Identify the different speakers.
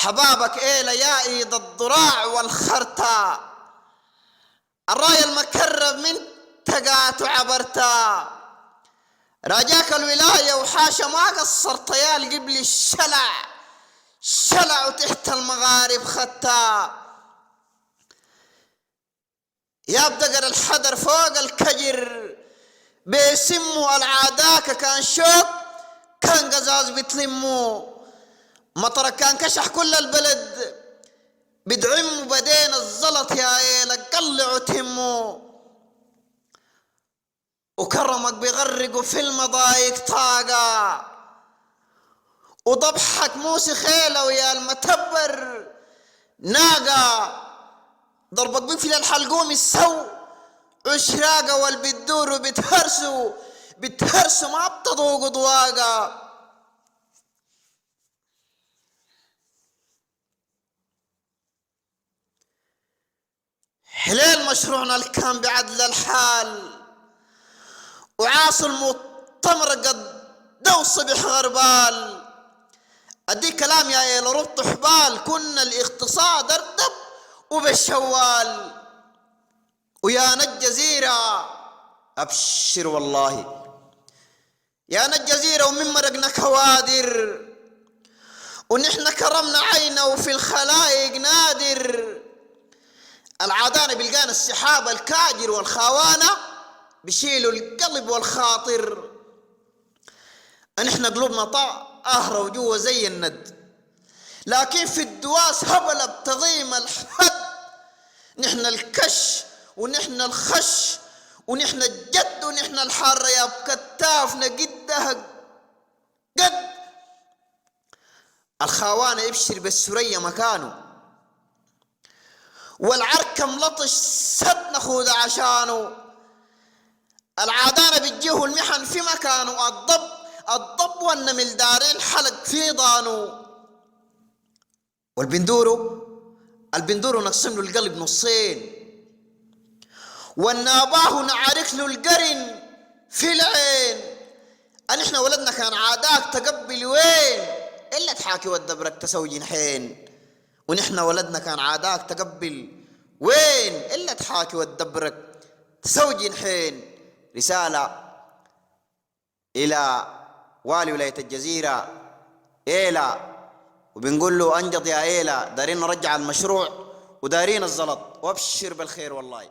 Speaker 1: حبابك إيلا يا إيد الضراع والخرتا، الراي المكرب من تقات وعبرتا، راجاك الولاية وحاشا ما قصرت يا قبل الشلع، شلع وتحت المغارب ختا، يا بدقر الحدر فوق الكجر بيسموا العاداك كان شوك كان قزاز بتلموا، مطر كان كشح كل البلد بدعموا بدين الزلط يا ايلا قلعوا تموا، وكرمك بيغرقوا في المضايق طاقة، وضبحك موسي خيلة ويا المتبر ناقة، ضربك بفل الحلقوم السو عشراقة والبدور بتهرسوا ما بتضوقوا ضواقة. حليل مشروعنا اللي كان بعدل الحال، وعاص المؤتمر قد دو صبح غربال، اديك كلام يا ايل ربط حبال، كنا الاقتصاد اردب وبالشوال، ويا الجزيرة ابشر والله يا الجزيرة ومن مرقنا كوادر، ونحن كرمنا عينا وفي الخلايق نادر، العادانة بلقانا السحاب الكاجر والخوانة بشيلوا القلب والخاطر، نحن قلوبنا طاهرة وجوه زي الند، لكن في الدواس هبل بتضيم الحد، نحن الكش ونحن الخش ونحن الجد ونحن الحارة يا بكتافنا قدها قد، الخوانة يبشر بالسرية مكانه، والعركة ملطش سد نخوذ عشانه، العادانة بتجيه المحن في مكانه، الضب والنمل دارين حلق في ضانه، البندورو نقسم له القلب نصين، والناباه نعارك له القرن في العين، احنا ولدنا كان عاداك تقبل وين الا تحاكي والدبرك تسوي جنحين، ونحن ولدنا كان عاداك تقبل وين الا تحاكي والدبرك تسوي جنحين. رسالة الى والي ولاية الجزيرة ايلا، وبنقول له انجض يا ايلا، دارين نرجع المشروع ودارين الزلط، وابشر بالخير والله.